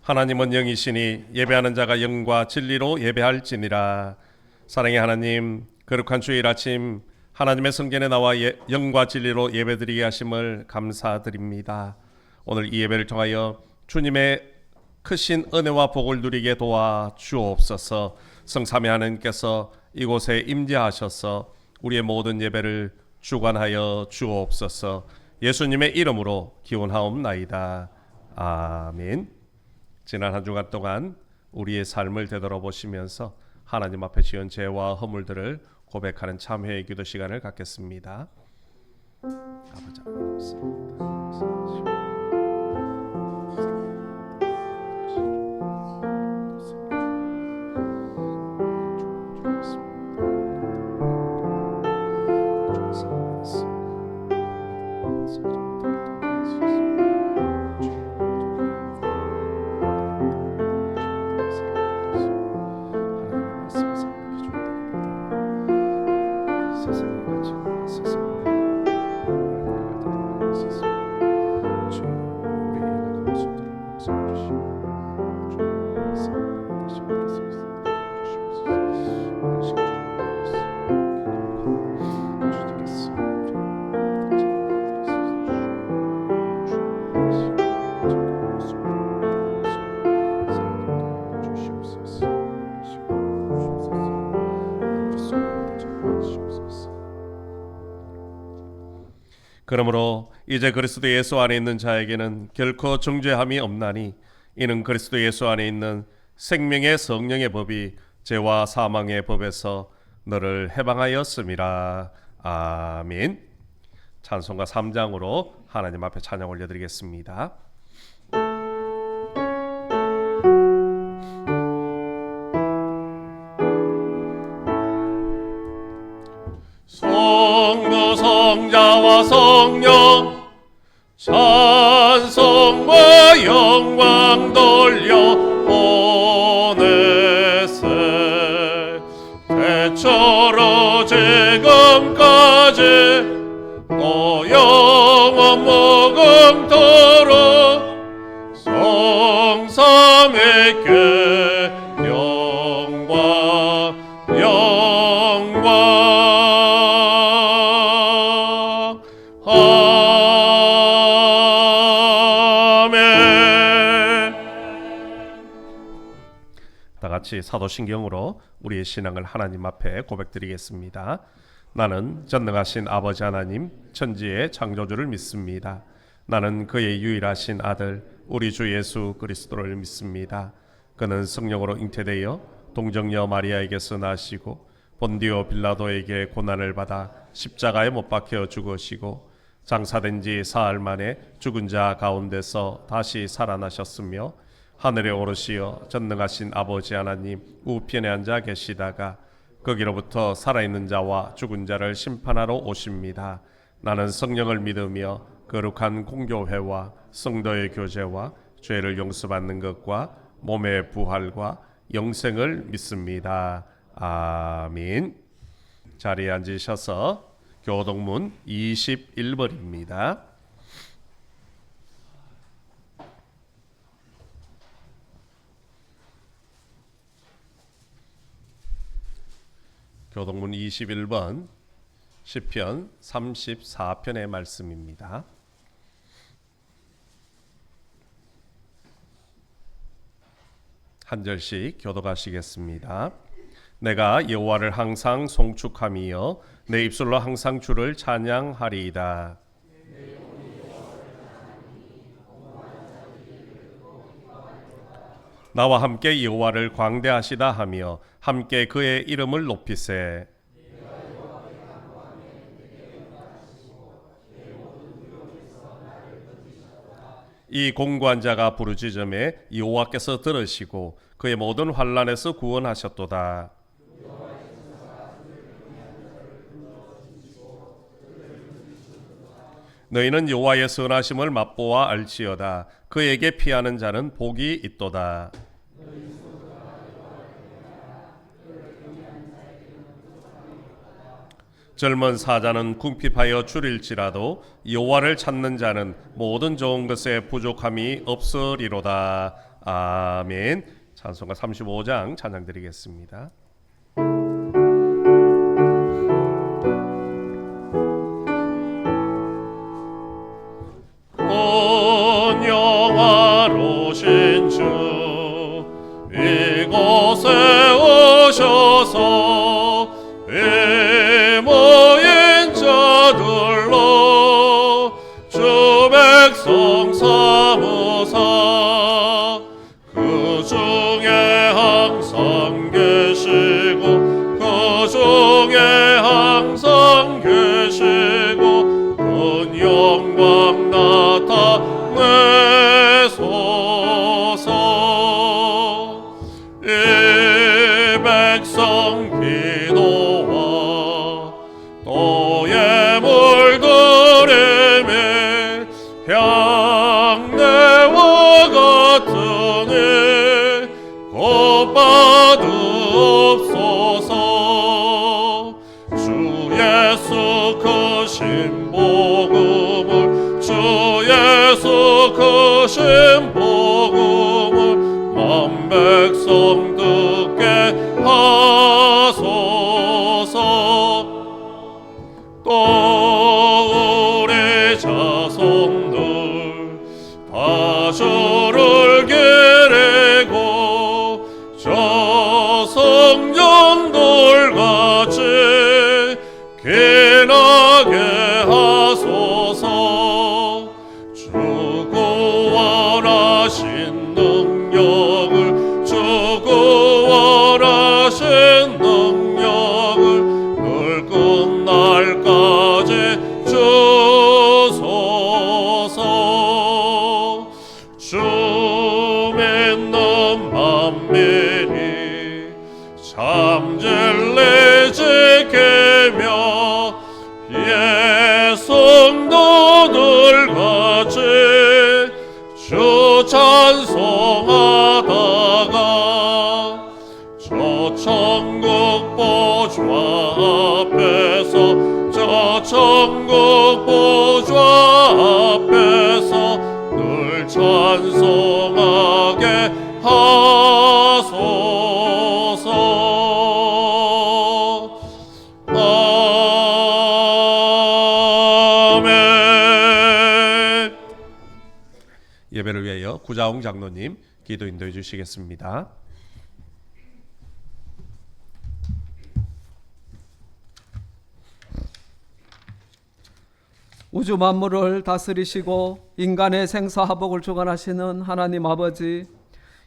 하나님은 영이시니 예배하는 자가 영과 진리로 예배할지니라. 사랑의 하나님, 거룩한 주일 아침 하나님의 성전에 나와 영과 진리로 예배드리게 하심을 감사드립니다. 오늘 이 예배를 통하여 주님의 크신 은혜와 복을 누리게 도와 주옵소서. 성삼위 하나님께서 이곳에 임재하셔서 우리의 모든 예배를 주관하여 주옵소서. 예수님의 이름으로 기원하옵나이다. 아멘. 지난 한 주간 동안 우리의 삶을 되돌아보시면서 하나님 앞에 지은 죄와 허물들을 고백하는 참회의 기도 시간을 갖겠습니다. 아버지 그러므로 이제 그리스도 예수 안에 있는 자에게는 결코 정죄함이 없나니 이는 그리스도 예수 안에 있는 생명의 성령의 법이 죄와 사망의 법에서 너를 해방하였음이라. 아멘. 찬송가 3장으로 하나님 앞에 찬양 올려드리겠습니다. 성부 성자와 성령 찬송과 영광 돌려 보내세. 대처로 지금까지 또 영원 무궁토록 성삼위께 영광 같이 사도신경으로 우리의 신앙을 하나님 앞에 고백드리겠습니다. 나는 전능하신 아버지 하나님 천지의 창조주를 믿습니다. 나는 그의 유일하신 아들 우리 주 예수 그리스도를 믿습니다. 그는 성령으로 잉태되어 동정녀 마리아에게서 나시고 본디오 빌라도에게 고난을 받아 십자가에 못 박혀 죽으시고 장사된 지 사흘 만에 죽은 자 가운데서 다시 살아나셨으며 하늘에 오르시어 전능하신 아버지 하나님 우편에 앉아 계시다가 거기로부터 살아있는 자와 죽은 자를 심판하러 오십니다. 나는 성령을 믿으며 거룩한 공교회와 성도의 교제와 죄를 용서받는 것과 몸의 부활과 영생을 믿습니다. 아멘. 자리에 앉으셔서 교동문 21번입니다. 교동문 21번 시편 34편의 말씀입니다. 한 절씩 교독하시겠습니다. 내가 여호와를 항상 송축하며 내 입술로 항상 주를 찬양하리이다. 나와 함께 여호와를 광대하시다 하며 함께 그의 이름을 높이세. 이 공고한 자가 부르짖음에 여호와께서 들으시고 그의 모든 환난에서 구원하셨도다. 너희는 여호와의 선하심을 맛보아 알지어다. 그에게 피하는 자는 복이 있도다. 젊은 사자는 궁핍하여 줄일지라도 여호와를 찾는 자는 모든 좋은 것에 부족함이 없으리로다. 아멘. 찬송가 35장 찬양 드리겠습니다. 영화로신 주 이곳에 오셔서 이 모인 자들로 주 백성 삼으사 그 중에 항상 계시고 그 중에 항상 계시고 큰 영광 나타내소서. 이 백성 기도와 또의 물들임이 향내와 같으니 곧 받으옵소서. 주 예수 크신 복음을 주 예수 크신 복음을 만 백성 듣게 하소서. 또 우리 자손들 다 주를 기리고 저 성전들 같이 기나게 하소서. 주 구원하신 능력을 주 구원하신 능력을 늘 끝날까지 주소서. 주 믿는 만민이 참 진리 지키며 예성도들 같이 주 찬송하다가 저 천국 보좌 앞에서 저 천국 보좌 앞에서 늘 찬송하게 하소서. 아멘. 예배를 위하여 구자홍 장로님 기도 인도해 주시겠습니다. 우주 만물을 다스리시고 인간의 생사화복을 주관하시는 하나님 아버지,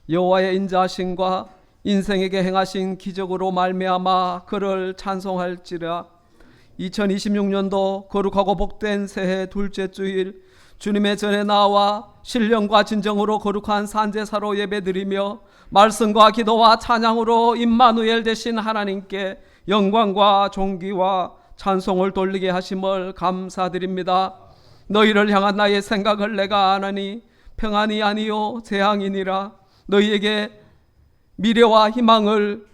여호와의 인자하심과 인생에게 행하신 기적으로 말미암아 그를 찬송할지라. 2026년도 거룩하고 복된 새해 둘째 주일 주님의 전에 나와 신령과 진정으로 거룩한 산제사로 예배드리며 말씀과 기도와 찬양으로 임마누엘 되신 하나님께 영광과 존귀와 찬송을 돌리게 하심을 감사드립니다. 너희를 향한 나의 생각을 내가 아나니 평안이 아니요 재앙이니라. 너희에게 미래와 희망을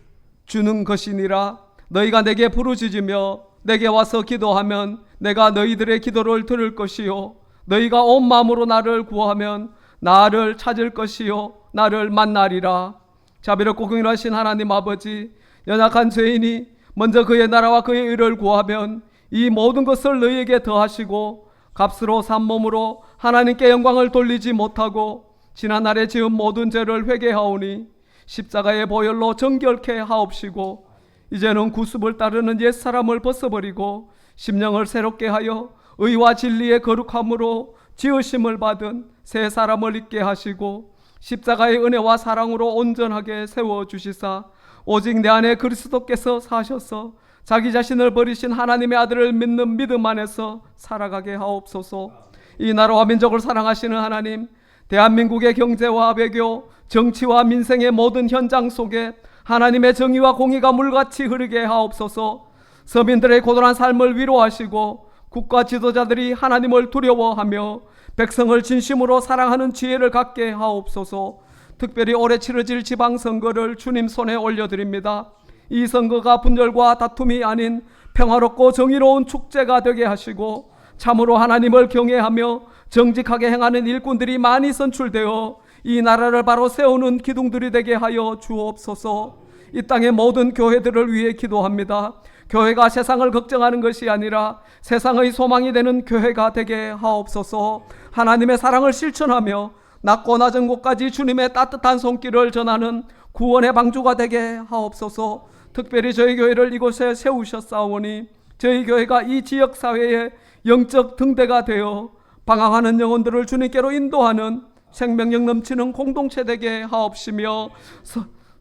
주는 것이니라. 너희가 내게 부르짖으며 내게 와서 기도하면 내가 너희들의 기도를 들을 것이요 너희가 온 마음으로 나를 구하면 나를 찾을 것이요 나를 만나리라. 자비롭고 긍휼하신 하나님 아버지, 연약한 죄인이 먼저 그의 나라와 그의 의를 구하면 이 모든 것을 너희에게 더하시고 값으로 산 몸으로 하나님께 영광을 돌리지 못하고 지난날에 지은 모든 죄를 회개하오니 십자가의 보혈로 정결케 하옵시고 이제는 구습을 따르는 옛사람을 벗어버리고 심령을 새롭게 하여 의와 진리의 거룩함으로 지으심을 받은 새 사람을 있게 하시고 십자가의 은혜와 사랑으로 온전하게 세워주시사 오직 내 안에 그리스도께서 사셔서 자기 자신을 버리신 하나님의 아들을 믿는 믿음 안에서 살아가게 하옵소서. 이 나라와 민족을 사랑하시는 하나님, 대한민국의 경제와 외교, 정치와 민생의 모든 현장 속에 하나님의 정의와 공의가 물같이 흐르게 하옵소서. 서민들의 고단한 삶을 위로하시고 국가 지도자들이 하나님을 두려워하며 백성을 진심으로 사랑하는 지혜를 갖게 하옵소서. 특별히 올해 치러질 지방선거를 주님 손에 올려드립니다. 이 선거가 분열과 다툼이 아닌 평화롭고 정의로운 축제가 되게 하시고 참으로 하나님을 경외하며 정직하게 행하는 일꾼들이 많이 선출되어 이 나라를 바로 세우는 기둥들이 되게 하여 주옵소서. 이 땅의 모든 교회들을 위해 기도합니다. 교회가 세상을 걱정하는 것이 아니라 세상의 소망이 되는 교회가 되게 하옵소서. 하나님의 사랑을 실천하며 낮고 낮은 곳까지 주님의 따뜻한 손길을 전하는 구원의 방주가 되게 하옵소서. 특별히 저희 교회를 이곳에 세우셨사오니 저희 교회가 이 지역사회의 영적 등대가 되어 방황하는 영혼들을 주님께로 인도하는 생명력 넘치는 공동체 되게 하옵시며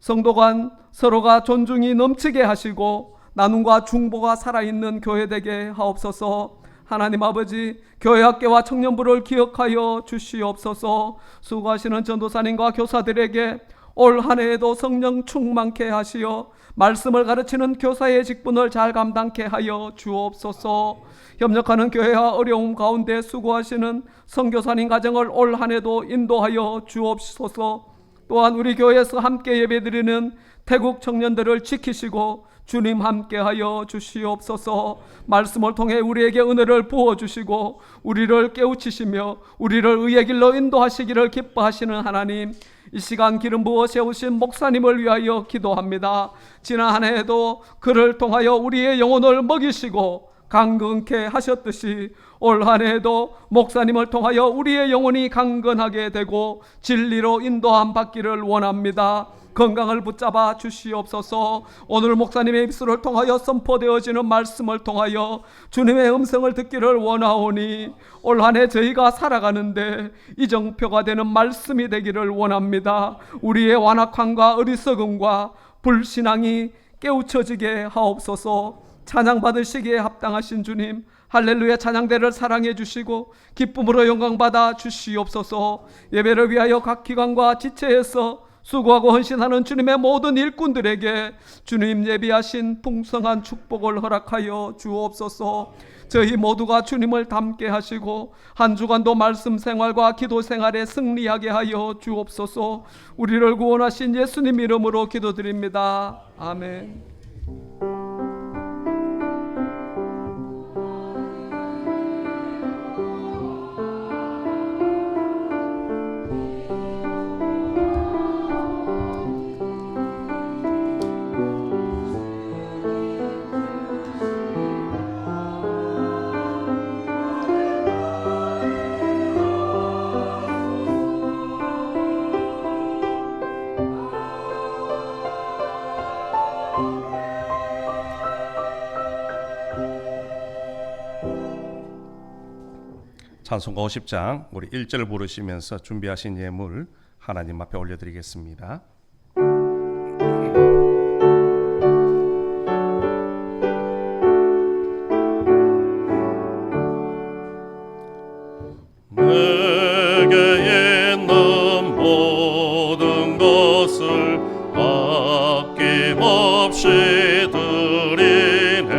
성도 간 서로가 존중이 넘치게 하시고 나눔과 중보가 살아있는 교회 되게 하옵소서. 하나님 아버지, 교회학교와 청년부를 기억하여 주시옵소서. 수고하시는 전도사님과 교사들에게 올 한 해에도 성령 충만케 하시어 말씀을 가르치는 교사의 직분을 잘 감당케 하여 주옵소서. 협력하는 교회와 어려움 가운데 수고하시는 선교사님 가정을 올 한 해도 인도하여 주옵소서. 또한 우리 교회에서 함께 예배드리는 태국 청년들을 지키시고 주님 함께하여 주시옵소서. 말씀을 통해 우리에게 은혜를 부어주시고 우리를 깨우치시며 우리를 의의 길로 인도하시기를 기뻐하시는 하나님, 이 시간 기름 부어 세우신 목사님을 위하여 기도합니다. 지난 한 해에도 그를 통하여 우리의 영혼을 먹이시고 강건케 하셨듯이 올 한 해에도 목사님을 통하여 우리의 영혼이 강건하게 되고 진리로 인도함 받기를 원합니다. 건강을 붙잡아 주시옵소서. 오늘 목사님의 입술을 통하여 선포되어지는 말씀을 통하여 주님의 음성을 듣기를 원하오니 올 한 해 저희가 살아가는데 이정표가 되는 말씀이 되기를 원합니다. 우리의 완악함과 어리석음과 불신앙이 깨우쳐지게 하옵소서. 찬양 받으시기에 합당하신 주님, 할렐루야 찬양대를 사랑해 주시고 기쁨으로 영광받아 주시옵소서. 예배를 위하여 각 기관과 지체에서 수고하고 헌신하는 주님의 모든 일꾼들에게 주님 예비하신 풍성한 축복을 허락하여 주옵소서. 저희 모두가 주님을 닮게 하시고 한 주간도 말씀 생활과 기도 생활에 승리하게 하여 주옵소서. 우리를 구원하신 예수님 이름으로 기도드립니다. 아멘. 찬송가 50장 우리 1절 부르시면서 준비하신 예물 하나님 앞에 올려드리겠습니다. 내게 있는 모든 것을 아낌없이 드리네.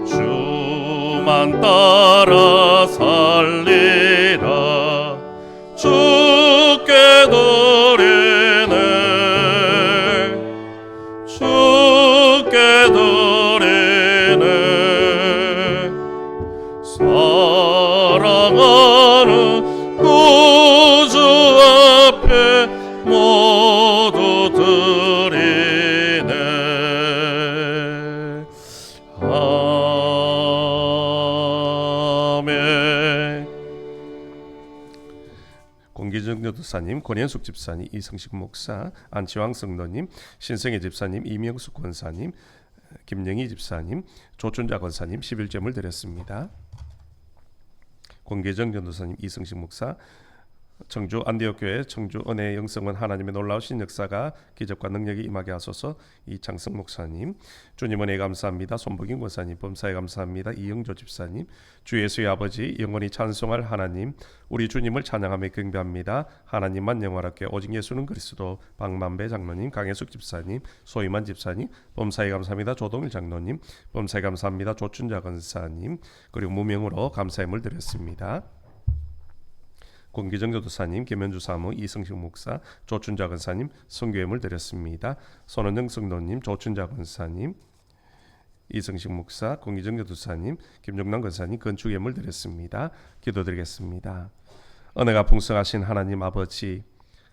주만 따라 살리라. 주께 드리네. 주께 드리네. 사랑하는 구주 앞에 모두 드리네. 아멘. 공기정 교도사님, 권현숙 집사님, 이성식 목사, 안치왕 성도님, 신성애 집사님, 이명숙 권사님, 김영희 집사님, 조춘자 권사님 11점을 드렸습니다. 공계정 전도사님, 이성식 목사, 청주 안디옥교회 청주 은혜 영성원 하나님의 놀라우신 역사가 기적과 능력이 임하게 하소서. 이창성 목사님, 주님 은혜 감사합니다. 손복인 권사님, 범사에 감사합니다. 이영조 집사님, 주 예수의 아버지 영원히 찬송할 하나님, 우리 주님을 찬양하며 경배합니다. 하나님만 영원하게 오직 예수는 그리스도. 박만배 장로님, 강혜숙 집사님, 소희만 집사님, 범사에 감사합니다. 조동일 장로님, 범사에 감사합니다. 조춘자 권사님, 그리고 무명으로 감사함을 드렸습니다. 공기정 교도사님, 김현주 사무, 이성식 목사, 조춘자 권사님 선교회물 드렸습니다. 손원정 성도님, 조춘자 권사님, 이승식 목사, 공희정 교도사님, 김종남 권사님 건축 예물 드렸습니다. 기도드리겠습니다. 은혜가 풍성하신 하나님 아버지,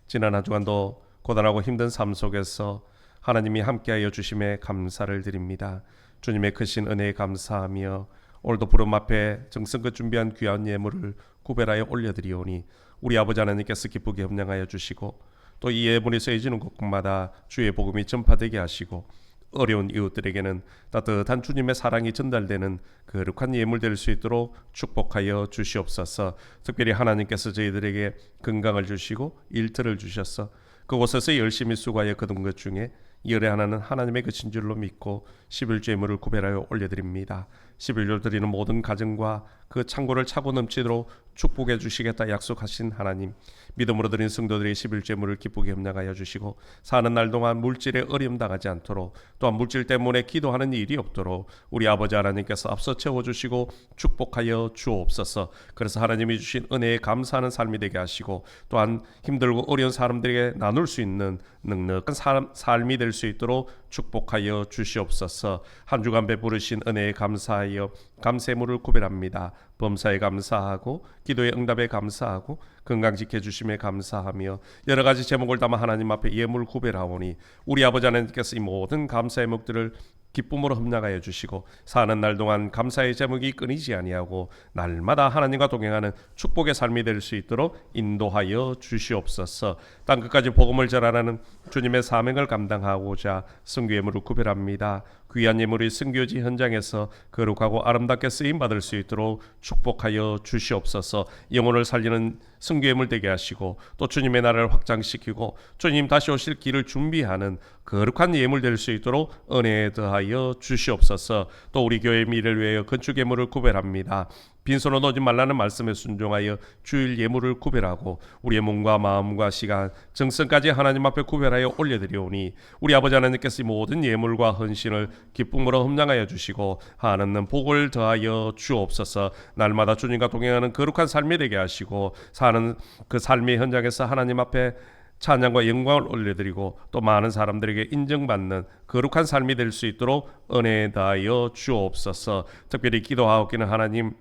지난 한 주간도 고단하고 힘든 삶 속에서 하나님이 함께하여 주심에 감사를 드립니다. 주님의 크신 은혜에 감사하며 오늘도 부름 앞에 정성껏 준비한 귀한 예물을 구별하여 올려드리오니 우리 아버지 하나님께서 기쁘게 협량하여 주시고 또 이 예물이 쓰여지는 곳마다 주의 복음이 전파되게 하시고 어려운 이웃들에게는 따뜻한 주님의 사랑이 전달되는 거룩한 예물 될 수 있도록 축복하여 주시옵소서. 특별히 하나님께서 저희들에게 건강을 주시고 일터를 주셔서 그곳에서 열심히 수고하여 거둔 것 중에 열의 하나는 하나님의 것인 줄로 믿고 11조 예물을 구별하여 올려드립니다. 11조 드리는 모든 가정과 그 창고를 차고 넘치도록 축복해 주시겠다 약속하신 하나님, 믿음으로 드린 성도들의 11조 예물을 기쁘게 협력하여 주시고 사는 날 동안 물질에 어려움 당하지 않도록, 또한 물질 때문에 기도하는 일이 없도록 우리 아버지 하나님께서 앞서 채워주시고 축복하여 주옵소서. 그래서 하나님이 주신 은혜에 감사하는 삶이 되게 하시고 또한 힘들고 어려운 사람들에게 나눌 수 있는 넉넉한 삶이 될 수 있도록 축복하여 주시옵소서. 한 주간 베푸르신 은혜에 감사하여 감세물을 구별합니다. 범사에 감사하고 기도의 응답에 감사하고 건강 지켜주심에 감사하며 여러 가지 제목을 담아 하나님 앞에 예물 구별하오니 우리 아버지 하나님께서 이 모든 감사의 목들을 기쁨으로 흠납하여 주시고 사는 날 동안 감사의 제목이 끊이지 아니하고 날마다 하나님과 동행하는 축복의 삶이 될 수 있도록 인도하여 주시옵소서. 땅끝까지 복음을 전하는 주님의 사명을 감당하고자 선교 예물을 구별합니다. 귀한 예물이 선교지 현장에서 거룩하고 아름답게 쓰임받을 수 있도록 축복하여 주시옵소서. 영혼을 살리는 선교 예물 되게 하시고 또 주님의 나라를 확장시키고 주님 다시 오실 길을 준비하는 거룩한 예물 될 수 있도록 은혜에 더하여 주시옵소서. 또 우리 교회 미래를 위하여 건축 예물을 구별합니다. 빈손으로 오지 말라는 말씀에 순종하여 주일 예물을 구별하고 우리의 몸과 마음과 시간, 정성까지 하나님 앞에 구별하여 올려드리오니 우리 아버지 하나님께서 이 모든 예물과 헌신을 기쁨으로 흠량하여 주시고 하나님 복을 더하여 주옵소서. 날마다 주님과 동행하는 거룩한 삶이 되게 하시고 사는 그 삶의 현장에서 하나님 앞에 찬양과 영광을 올려드리고 또 많은 사람들에게 인정받는 거룩한 삶이 될 수 있도록 은혜에 다하여 주옵소서. 특별히 기도하옵기는 하나님,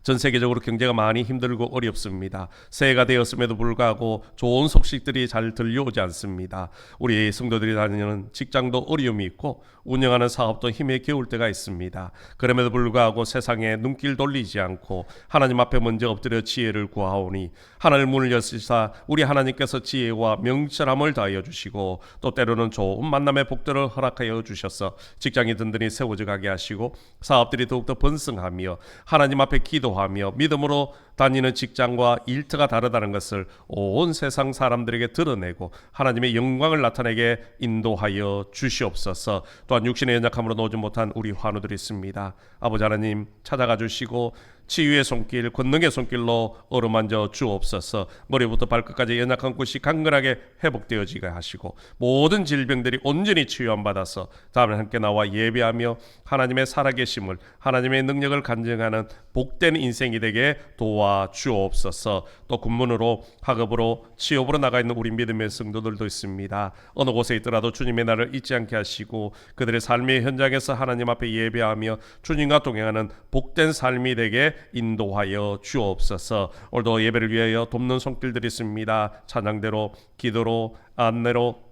전 세계적으로 경제가 많이 힘들고 어렵습니다. 새해가 되었음에도 불구하고 좋은 소식들이 잘 들려오지 않습니다. 우리 성도들이 다니는 직장도 어려움이 있고 운영하는 사업도 힘에 겨울 때가 있습니다. 그럼에도 불구하고 세상에 눈길 돌리지 않고 하나님 앞에 먼저 엎드려 지혜를 구하오니 하늘 문을 여시사 우리 하나님께서 지혜와 명철함을 다하여 주시고 또 때로는 좋은 만남의 복들을 허락하여 주셔서 직장이 든든히 세워져 가게 하시고 사업들이 더욱더 번성하며 하나님 앞에 기도하며 믿음으로 다니는 직장과 일터가 다르다는 것을 온 세상 사람들에게 드러내고 하나님의 영광을 나타내게 인도하여 주시옵소서. 또한 육신의 연약함으로 놓지 못한 우리 환우들이 있습니다. 아버지 하나님 찾아가 주시고 치유의 손길, 권능의 손길로 어루만져 주옵소서. 머리부터 발끝까지 연약한 곳이 강건하게 회복되어지게 하시고 모든 질병들이 온전히 치유함 받아서 다음에 함께 나와 예배하며 하나님의 살아계심을, 하나님의 능력을 간증하는 복된 인생이 되게 도와주옵소서. 또 군문으로, 학업으로, 취업으로 나가 있는 우리 믿음의 성도들도 있습니다. 어느 곳에 있더라도 주님의 날을 잊지 않게 하시고 그들의 삶의 현장에서 하나님 앞에 예배하며 주님과 동행하는 복된 삶이 되게 인도하여 주옵소서. 오늘도 예배를 위하여 돕는 손길들이 있습니다. 찬양대로, 기도로, 안내로,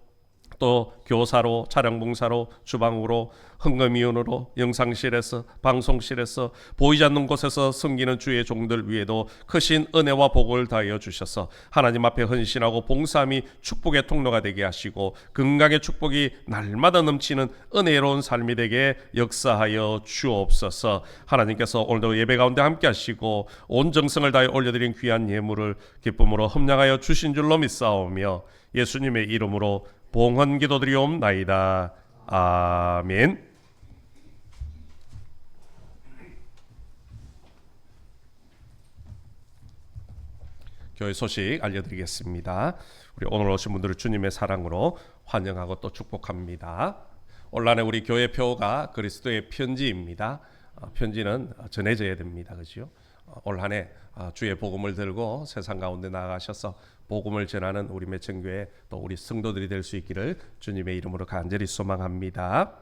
또 교사로, 촬영봉사로, 주방으로, 흥금위원으로, 영상실에서, 방송실에서, 보이지 않는 곳에서 섬기는 주의 종들 위에도 크신 은혜와 복을 다하여 주셔서 하나님 앞에 헌신하고 봉사함이 축복의 통로가 되게 하시고 건강의 축복이 날마다 넘치는 은혜로운 삶이 되게 역사하여 주옵소서. 하나님께서 오늘도 예배 가운데 함께 하시고 온 정성을 다해 올려드린 귀한 예물을 기쁨으로 흠량하여 주신 줄로 믿사오며 예수님의 이름으로 봉헌 기도드리옵나이다. 아멘. 교회 소식 알려드리겠습니다. 우리 오늘 오신 분들을 주님의 사랑으로 환영하고 또 축복합니다. 온란에 우리 교회표가 그리스도의 편지입니다. 편지는 전해져야 됩니다. 그렇죠? 올 한 해 주의 복음을 들고 세상 가운데 나아가셔서 복음을 전하는 우리 매천교회 또 우리 성도들이 될 수 있기를 주님의 이름으로 간절히 소망합니다.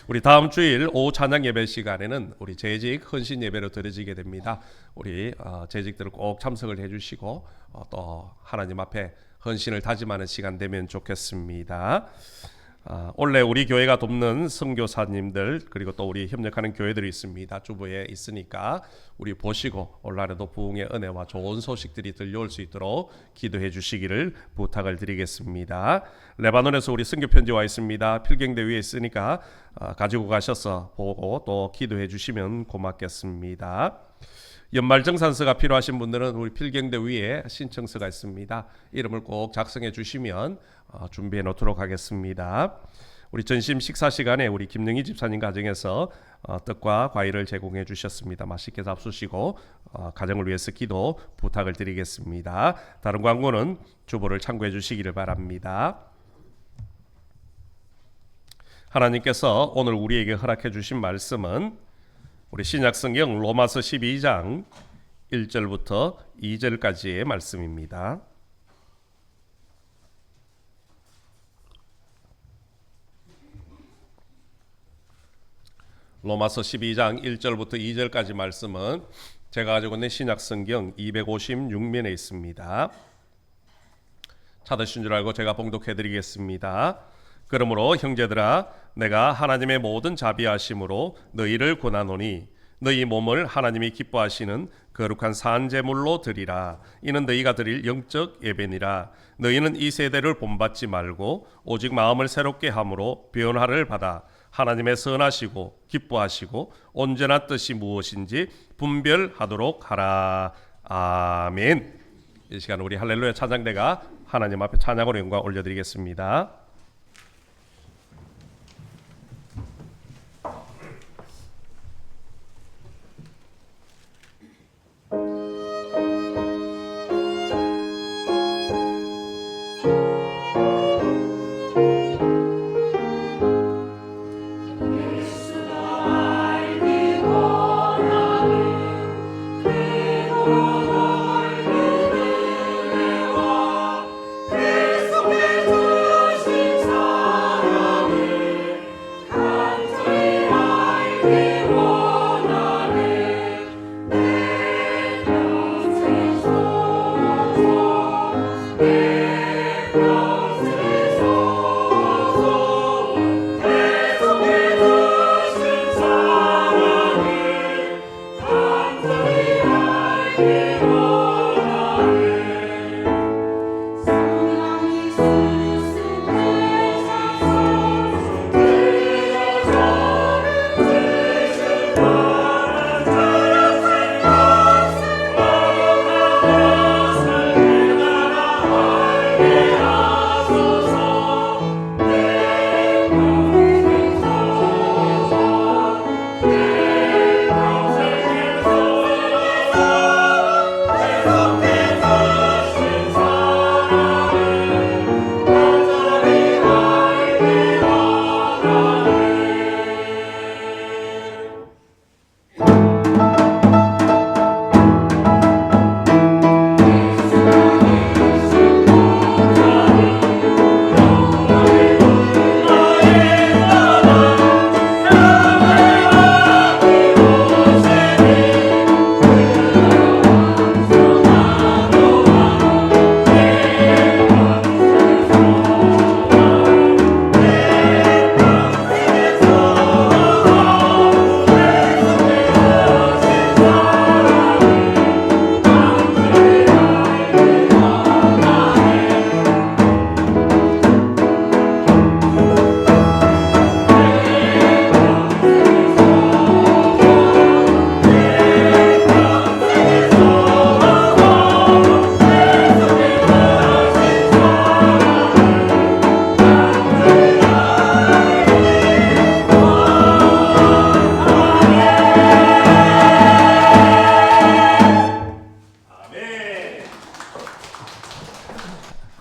우리 다음 주일 오후 찬양 예배 시간에는 우리 재직 헌신 예배로 드려지게 됩니다. 우리 재직들을 꼭 참석을 해주시고 또 하나님 앞에 헌신을 다짐하는 시간 되면 좋겠습니다. 원래 우리 교회가 돕는 선교사님들 그리고 또 우리 협력하는 교회들이 있습니다. 주부에 있으니까 우리 보시고 올한해도 부흥의 은혜와 좋은 소식들이 들려올 수 있도록 기도해 주시기를 부탁을 드리겠습니다. 레바논에서 우리 선교 편지 와 있습니다. 필경대 위에 있으니까 가지고 가셔서 보고 또 기도해 주시면 고맙겠습니다. 연말정산서가 필요하신 분들은 우리 필경대 위에 신청서가 있습니다. 이름을 꼭 작성해 주시면 준비해 놓도록 하겠습니다. 우리 전심 식사 시간에 우리 김영희 집사님 가정에서 떡과 과일을 제공해 주셨습니다. 맛있게 잡수시고 가정을 위해서 기도 부탁을 드리겠습니다. 다른 광고는 주보를 참고해 주시기를 바랍니다. 하나님께서 오늘 우리에게 허락해 주신 말씀은 우리 신약성경 로마서 12장 1절부터 2절까지의 말씀입니다. 로마서 12장 1절부터 2절까지 말씀은 제가 가지고 있는 신약성경 256면에 있습니다. 찾으신 줄 알고 제가 봉독해 드리겠습니다. 그러므로 형제들아 내가 하나님의 모든 자비하심으로 너희를 권하노니 너희 몸을 하나님이 기뻐하시는 거룩한 산제물로 드리라. 이는 너희가 드릴 영적 예배니라. 너희는 이 세대를 본받지 말고 오직 마음을 새롭게 함으로 변화를 받아 하나님의 선하시고 기뻐하시고 온전한 뜻이 무엇인지 분별하도록 하라. 아멘. 이 시간 우리 할렐루야 찬양대가 하나님 앞에 찬양으로 영광 올려드리겠습니다.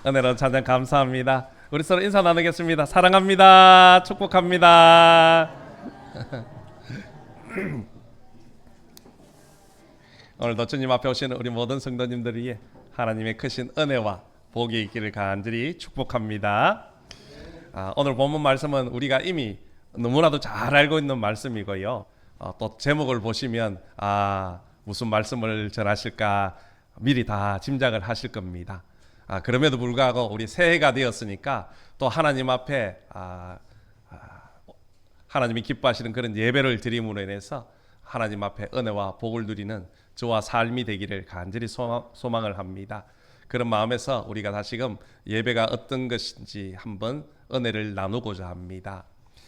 은혜로운 찬양 감사합니다. 우리 서로 인사 나누겠습니다. 사랑합니다. 축복합니다. 오늘도 주님 앞에 오시는 우리 모든 성도님들 위해 하나님의 크신 은혜와 복이 있기를 간절히 축복합니다. 오늘 본문 말씀은 우리가 이미 너무나도 잘 알고 있는 말씀이고요. 또 제목을 보시면 무슨 말씀을 전하실까 미리 다 짐작을 하실 겁니다. 그럼에도 불구하고 우리 새해가 되었으니까 또 하나님 앞에 하나님이 기뻐하시는 그런 예배를 드림으로 인해서 하나님 앞에 은혜와 복을 누리는 저와 삶이 되기를 간절히 소망을 합니다. 그런 마음에서 우리가 다시금 예배가 어떤 것인지 한번 은혜를 나누고자 합니다.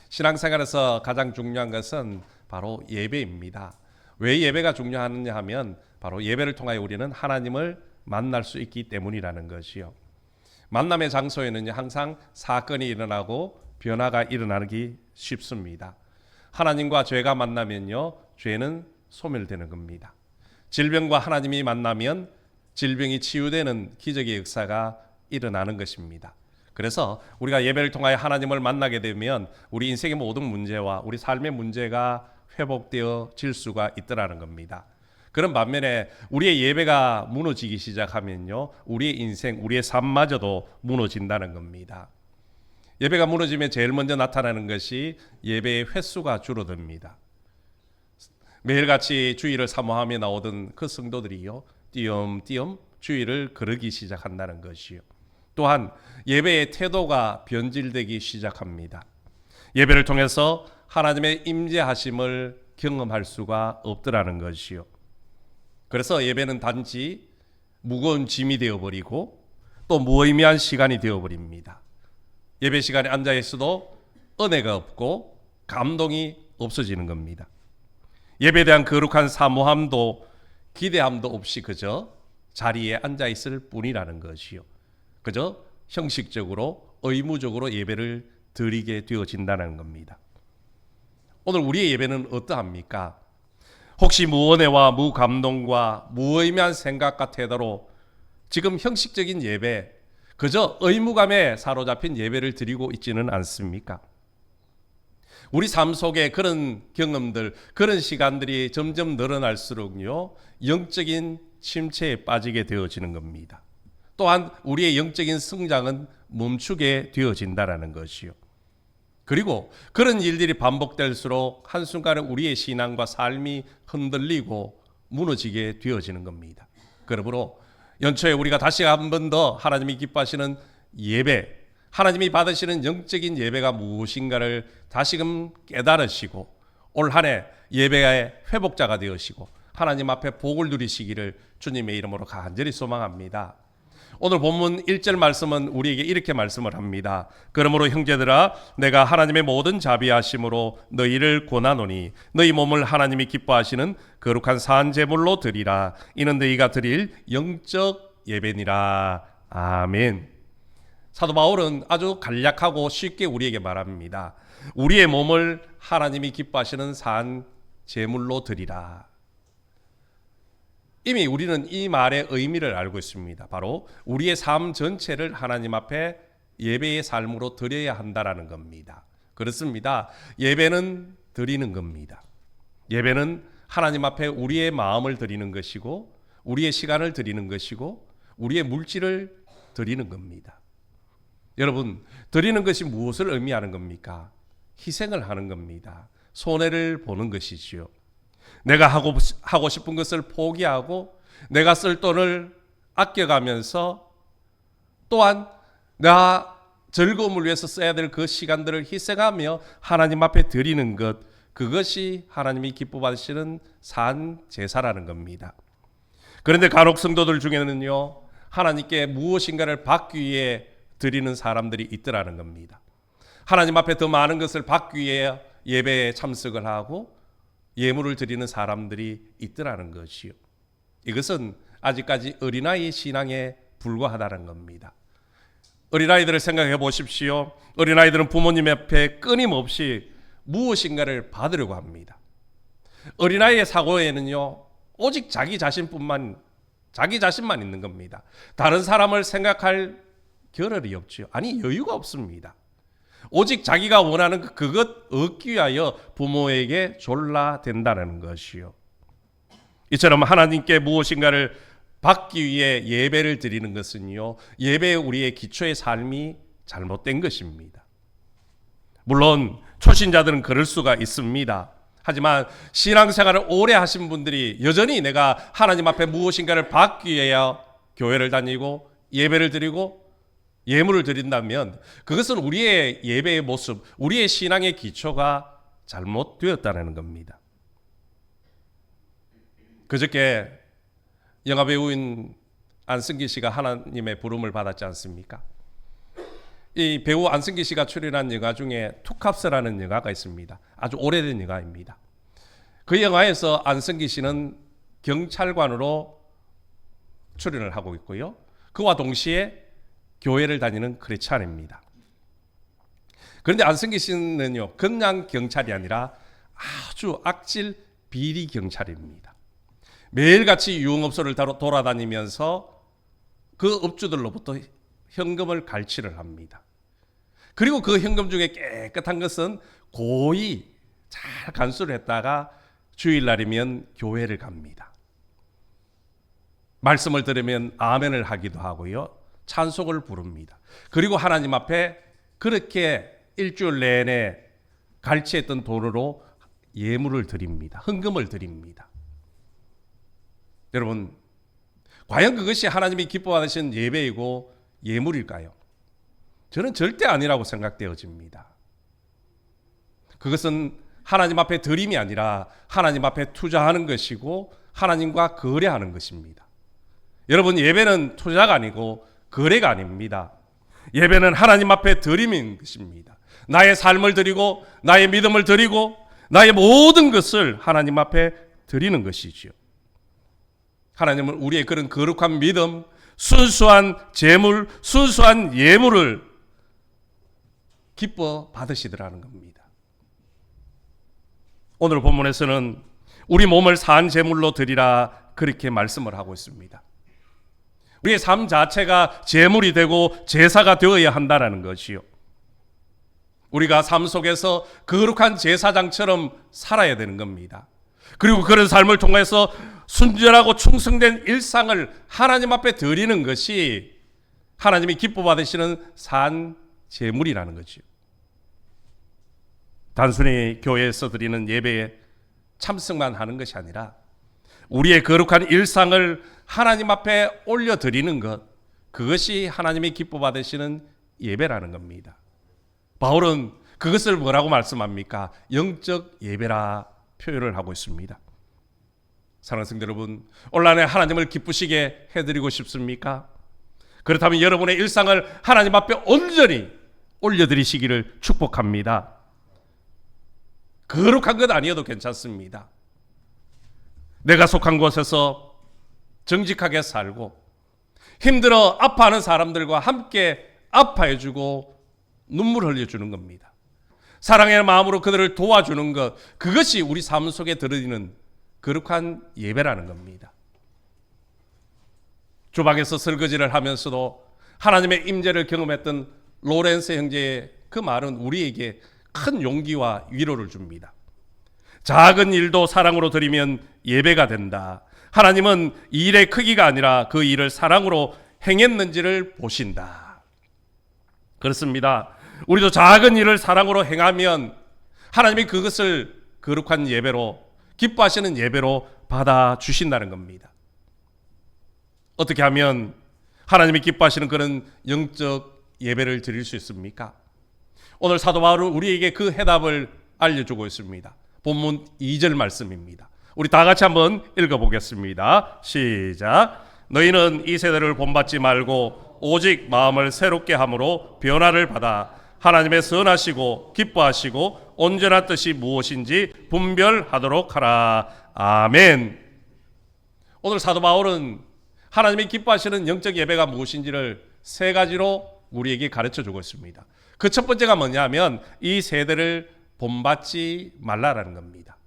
신앙생활에서 가장 중요한 것은 바로 예배입니다. 왜 예배가 중요하느냐 하면 바로 예배를 통하여 우리는 하나님을 만날 수 있기 때문이라는 것이요. 만남의 장소에는 항상 사건이 일어나고 변화가 일어나기 쉽습니다. 하나님과 죄가 만나면요, 죄는 소멸되는 겁니다. 질병과 하나님이 만나면 질병이 치유되는 기적의 역사가 일어나는 것입니다. 그래서 우리가 예배를 통하여 하나님을 만나게 되면 우리 인생의 모든 문제와 우리 삶의 문제가 회복되어질 수가 있더라는 겁니다. 그런 반면에 우리의 예배가 무너지기 시작하면요, 우리의 인생, 우리의 삶마저도 무너진다는 겁니다. 예배가 무너지면 제일 먼저 나타나는 것이 예배의 횟수가 줄어듭니다. 매일같이 주일을 사모하며 나오던 그 성도들이요, 띄엄띄엄 주일을 거르기 시작한다는 것이요. 또한 예배의 태도가 변질되기 시작합니다. 예배를 통해서 하나님의 임재하심을 경험할 수가 없더라는 것이요. 그래서 예배는 단지 무거운 짐이 되어버리고 또 무의미한 시간이 되어버립니다. 예배 시간에 앉아 있어도 은혜가 없고 감동이 없어지는 겁니다. 예배에 대한 거룩한 사모함도 기대함도 없이 그저 자리에 앉아 있을 뿐이라는 것이요. 그저 형식적으로 의무적으로 예배를 드리게 되어진다는 겁니다. 오늘 우리의 예배는 어떠합니까? 혹시 무은혜와 무감동과 무의미한 생각과 태도로 지금 형식적인 예배, 그저 의무감에 사로잡힌 예배를 드리고 있지는 않습니까? 우리 삶 속에 그런 경험들, 그런 시간들이 점점 늘어날수록요, 영적인 침체에 빠지게 되어지는 겁니다. 또한 우리의 영적인 성장은 멈추게 되어진다는 것이요. 그리고 그런 일들이 반복될수록 한순간에 우리의 신앙과 삶이 흔들리고 무너지게 되어지는 겁니다. 그러므로 연초에 우리가 다시 한 번 더 하나님이 기뻐하시는 예배, 하나님이 받으시는 영적인 예배가 무엇인가를 다시금 깨달으시고 올 한 해 예배의 회복자가 되으시고 하나님 앞에 복을 누리시기를 주님의 이름으로 간절히 소망합니다. 오늘 본문 1절 말씀은 우리에게 이렇게 말씀을 합니다. 그러므로 형제들아, 내가 하나님의 모든 자비하심으로 너희를 권하노니 너희 몸을 하나님이 기뻐하시는 거룩한 산 제물로 드리라. 이는 너희가 드릴 영적 예배니라. 아멘. 사도 바울은 아주 간략하고 쉽게 우리에게 말합니다. 우리의 몸을 하나님이 기뻐하시는 산 제물로 드리라. 이미 우리는 이 말의 의미를 알고 있습니다. 바로 우리의 삶 전체를 하나님 앞에 예배의 삶으로 드려야 한다라는 겁니다. 그렇습니다. 예배는 드리는 겁니다. 예배는 하나님 앞에 우리의 마음을 드리는 것이고 우리의 시간을 드리는 것이고 우리의 물질을 드리는 겁니다. 여러분, 드리는 것이 무엇을 의미하는 겁니까? 희생을 하는 겁니다. 손해를 보는 것이지요. 내가 하고 싶은 것을 포기하고 내가 쓸 돈을 아껴가면서 또한 나 즐거움을 위해서 써야 될 그 시간들을 희생하며 하나님 앞에 드리는 것, 그것이 하나님이 기뻐 받으시는 산 제사라는 겁니다. 그런데 간혹 성도들 중에는요, 하나님께 무엇인가를 받기 위해 드리는 사람들이 있더라는 겁니다. 하나님 앞에 더 많은 것을 받기 위해 예배에 참석을 하고 예물을 드리는 사람들이 있더라는 것이요. 이것은 아직까지 어린아이 신앙에 불과하다는 겁니다. 어린아이들을 생각해 보십시오. 어린아이들은 부모님 앞에 끊임없이 무엇인가를 받으려고 합니다. 어린아이의 사고에는요, 오직 자기 자신만 있는 겁니다. 다른 사람을 생각할 겨를이 없지요. 아니, 여유가 없습니다. 오직 자기가 원하는 그것 얻기 위하여 부모에게 졸라댄다는 것이요. 이처럼 하나님께 무엇인가를 받기 위해 예배를 드리는 것은요, 예배의 우리의 기초의 삶이 잘못된 것입니다. 물론 초신자들은 그럴 수가 있습니다. 하지만 신앙생활을 오래 하신 분들이 여전히 내가 하나님 앞에 무엇인가를 받기 위하여 교회를 다니고 예배를 드리고 예물을 드린다면 그것은 우리의 예배의 모습, 우리의 신앙의 기초가 잘못되었다는 겁니다. 그저께 영화배우인 안승기 씨가 하나님의 부름을 받았지 않습니까? 이 배우 안승기 씨가 출연한 영화 중에 투캅스라는 영화가 있습니다. 아주 오래된 영화입니다. 그 영화에서 안승기 씨는 경찰관으로 출연을 하고 있고요. 그와 동시에 교회를 다니는 크리스찬입니다. 그런데 안승기 씨는요, 그냥 경찰이 아니라 아주 악질 비리 경찰입니다. 매일같이 유흥업소를 돌아다니면서 그 업주들로부터 현금을 갈취를 합니다. 그리고 그 현금 중에 깨끗한 것은 고이 잘 간수를 했다가 주일날이면 교회를 갑니다. 말씀을 들으면 아멘을 하기도 하고요. 찬송을 부릅니다. 그리고 하나님 앞에 그렇게 일주일 내내 갈취했던 돈으로 예물을 드립니다. 헌금을 드립니다. 여러분, 과연 그것이 하나님이 기뻐하시는 예배이고 예물일까요? 저는 절대 아니라고 생각되어집니다. 그것은 하나님 앞에 드림이 아니라 하나님 앞에 투자하는 것이고 하나님과 거래하는 것입니다. 여러분, 예배는 투자가 아니고 거래가 아닙니다. 예배는 하나님 앞에 드림인 것입니다. 나의 삶을 드리고 나의 믿음을 드리고 나의 모든 것을 하나님 앞에 드리는 것이지요. 하나님은 우리의 그런 거룩한 믿음, 순수한 재물, 순수한 예물을 기뻐 받으시더라는 겁니다. 오늘 본문에서는 우리 몸을 산 제물로 드리라 그렇게 말씀을 하고 있습니다. 우리의 삶 자체가 제물이 되고 제사가 되어야 한다는 것이요. 우리가 삶 속에서 거룩한 제사장처럼 살아야 되는 겁니다. 그리고 그런 삶을 통해서 순전하고 충성된 일상을 하나님 앞에 드리는 것이 하나님이 기뻐 받으시는 산 제물이라는 거죠. 단순히 교회에서 드리는 예배에 참석만 하는 것이 아니라 우리의 거룩한 일상을 하나님 앞에 올려드리는 것, 그것이 하나님이 기뻐 받으시는 예배라는 겁니다. 바울은 그것을 뭐라고 말씀합니까? 영적 예배라 표현을 하고 있습니다. 사랑하는 성도 여러분, 온라인에 하나님을 기쁘시게 해드리고 싶습니까? 그렇다면 여러분의 일상을 하나님 앞에 온전히 올려드리시기를 축복합니다. 거룩한 것 아니어도 괜찮습니다. 내가 속한 곳에서 정직하게 살고 힘들어 아파하는 사람들과 함께 아파해주고 눈물 흘려주는 겁니다. 사랑의 마음으로 그들을 도와주는 것, 그것이 우리 삶 속에 들어있는 거룩한 예배라는 겁니다. 주방에서 설거지를 하면서도 하나님의 임재를 경험했던 로렌스 형제의 그 말은 우리에게 큰 용기와 위로를 줍니다. 작은 일도 사랑으로 드리면 예배가 된다. 하나님은 일의 크기가 아니라 그 일을 사랑으로 행했는지를 보신다. 그렇습니다. 우리도 작은 일을 사랑으로 행하면 하나님이 그것을 거룩한 예배로, 기뻐하시는 예배로 받아주신다는 겁니다. 어떻게 하면 하나님이 기뻐하시는 그런 영적 예배를 드릴 수 있습니까? 오늘 사도 바울은 우리에게 그 해답을 알려주고 있습니다. 본문 2절 말씀입니다. 우리 다 같이 한번 읽어보겠습니다. 시작. 너희는 이 세대를 본받지 말고 오직 마음을 새롭게 함으로 변화를 받아 하나님의 선하시고 기뻐하시고 온전한 뜻이 무엇인지 분별하도록 하라. 아멘. 오늘 사도 바울은 하나님이 기뻐하시는 영적 예배가 무엇인지를 세 가지로 우리에게 가르쳐 주고 있습니다. 그 첫 번째가 뭐냐면 이 세대를 본받지 말라라는 겁니다.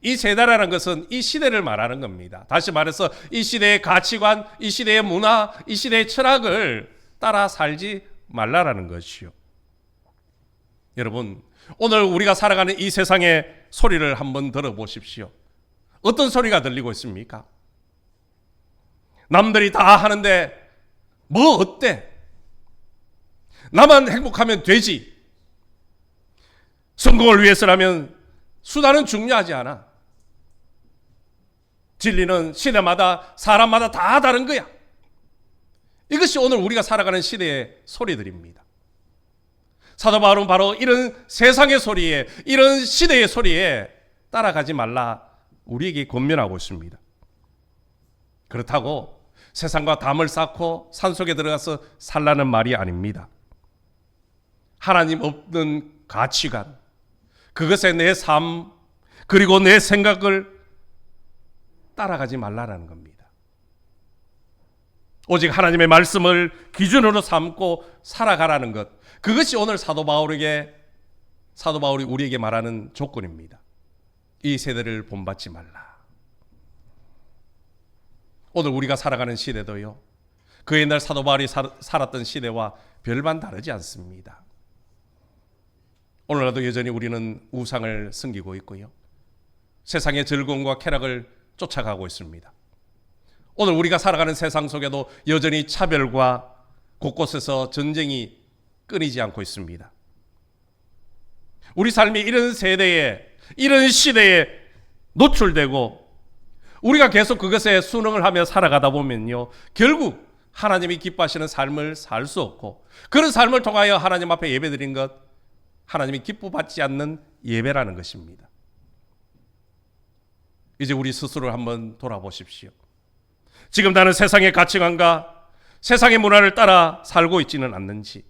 이 세대라는 것은 이 시대를 말하는 겁니다. 다시 말해서 이 시대의 가치관, 이 시대의 문화, 이 시대의 철학을 따라 살지 말라라는 것이요. 여러분, 오늘 우리가 살아가는 이 세상의 소리를 한번 들어보십시오. 어떤 소리가 들리고 있습니까? 남들이 다 하는데 뭐 어때? 나만 행복하면 되지. 성공을 위해서라면 수단은 중요하지 않아. 진리는 시대마다 사람마다 다 다른 거야. 이것이 오늘 우리가 살아가는 시대의 소리들입니다. 사도 바울은 바로 이런 세상의 소리에, 이런 시대의 소리에 따라가지 말라 우리에게 권면하고 있습니다. 그렇다고 세상과 담을 쌓고 산속에 들어가서 살라는 말이 아닙니다. 하나님 없는 가치관, 그것에 내 삶, 그리고 내 생각을 따라가지 말라라는 겁니다. 오직 하나님의 말씀을 기준으로 삼고 살아가라는 것, 그것이 오늘 사도 바울이 우리에게 말하는 조건입니다. 이 세대를 본받지 말라. 오늘 우리가 살아가는 시대도요, 그 옛날 사도 바울이 살았던 시대와 별반 다르지 않습니다. 오늘날도 여전히 우리는 우상을 섬기고 있고요, 세상의 즐거움과 쾌락을 쫓아가고 있습니다. 오늘 우리가 살아가는 세상 속에도 여전히 차별과 곳곳에서 전쟁이 끊이지 않고 있습니다. 우리 삶이 이런 세대에, 이런 시대에 노출되고 우리가 계속 그것에 순응을 하며 살아가다 보면요, 결국 하나님이 기뻐하시는 삶을 살 수 없고, 그런 삶을 통하여 하나님 앞에 예배드린 것, 하나님이 기뻐받지 않는 예배라는 것입니다. 이제 우리 스스로를 한번 돌아보십시오. 지금 나는 세상의 가치관과 세상의 문화를 따라 살고 있지는 않는지,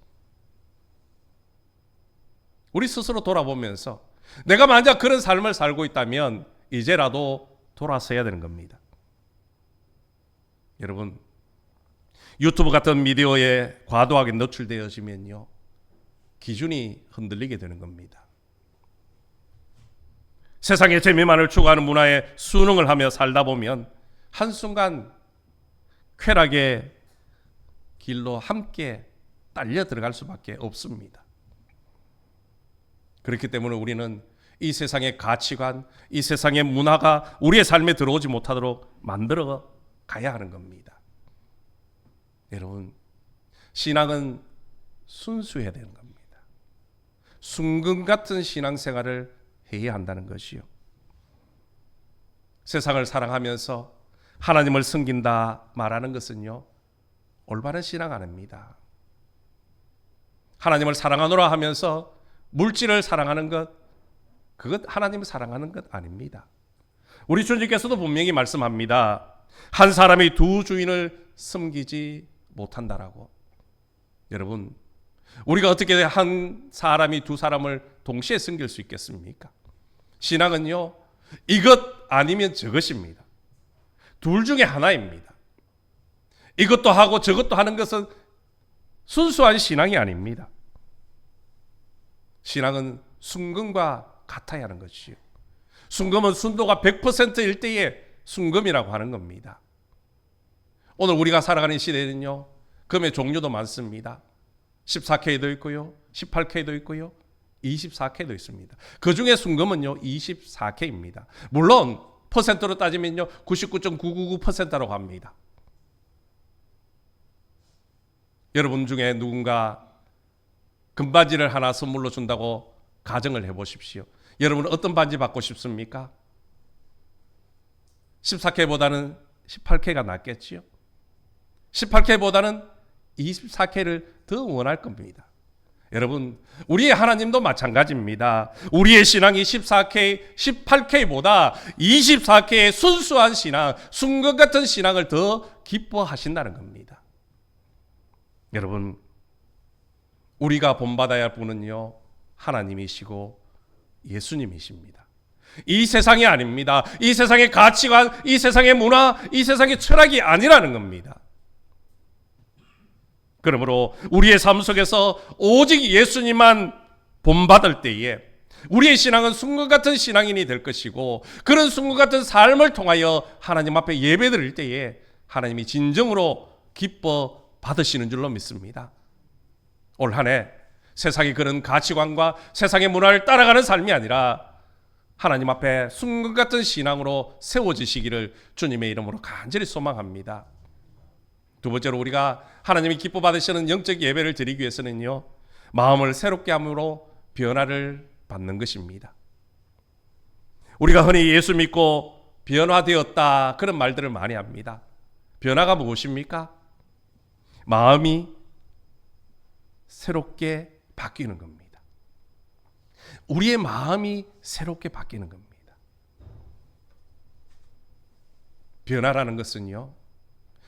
우리 스스로 돌아보면서 내가 만약 그런 삶을 살고 있다면 이제라도 돌아서야 되는 겁니다. 여러분, 유튜브 같은 미디어에 과도하게 노출되어지면요, 기준이 흔들리게 되는 겁니다. 세상의 재미만을 추구하는 문화에 순응을 하며 살다 보면 한순간 쾌락의 길로 함께 딸려 들어갈 수밖에 없습니다. 그렇기 때문에 우리는 이 세상의 가치관, 이 세상의 문화가 우리의 삶에 들어오지 못하도록 만들어 가야 하는 겁니다. 여러분, 신앙은 순수해야 되는 겁니다. 순금 같은 신앙생활을 해야 한다는 것이요, 세상을 사랑하면서 하나님을 섬긴다 말하는 것은요, 올바른 신앙 아닙니다. 하나님을 사랑하노라 하면서 물질을 사랑하는 것, 그것 하나님을 사랑하는 것 아닙니다. 우리 주님께서도 분명히 말씀합니다. 한 사람이 두 주인을 섬기지 못한다라고. 여러분, 우리가 어떻게 한 사람이 두 사람을 동시에 섬길 수 있겠습니까? 신앙은요, 이것 아니면 저것입니다. 둘 중에 하나입니다. 이것도 하고 저것도 하는 것은 순수한 신앙이 아닙니다. 신앙은 순금과 같아야 하는 것이요, 순금은 순도가 100%일 때에 순금이라고 하는 겁니다. 오늘 우리가 살아가는 시대는요, 금의 종류도 많습니다. 14K도 있고요, 18K도 있고요, 24K도 있습니다. 그 중에 순금은요 24K입니다. 물론 퍼센트로 따지면요 99.999%라고 합니다. 여러분 중에 누군가 금반지를 하나 선물로 준다고 가정을 해보십시오. 여러분은 어떤 반지 받고 싶습니까? 14K보다는 18K가 낫겠지요. 18K보다는 24K를 더 원할 겁니다. 여러분, 우리의 하나님도 마찬가지입니다. 우리의 신앙이 14K, 18K보다 24K의 순수한 신앙, 순금 같은 신앙을 더 기뻐하신다는 겁니다. 여러분, 우리가 본받아야 할 분은요, 하나님이시고 예수님이십니다. 이 세상이 아닙니다. 이 세상의 가치관, 이 세상의 문화, 이 세상의 철학이 아니라는 겁니다. 그러므로 우리의 삶 속에서 오직 예수님만 본받을 때에 우리의 신앙은 순금 같은 신앙인이 될 것이고, 그런 순금 같은 삶을 통하여 하나님 앞에 예배드릴 때에 하나님이 진정으로 기뻐 받으시는 줄로 믿습니다. 올 한 해 세상의 그런 가치관과 세상의 문화를 따라가는 삶이 아니라 하나님 앞에 순금 같은 신앙으로 세워지시기를 주님의 이름으로 간절히 소망합니다. 두 번째로, 우리가 하나님이 기뻐 받으시는 영적 예배를 드리기 위해서는요, 마음을 새롭게 함으로 변화를 받는 것입니다. 우리가 흔히 예수 믿고 변화되었다 그런 말들을 많이 합니다. 변화가 무엇입니까? 마음이 새롭게 바뀌는 겁니다. 우리의 마음이 새롭게 바뀌는 겁니다. 변화라는 것은요,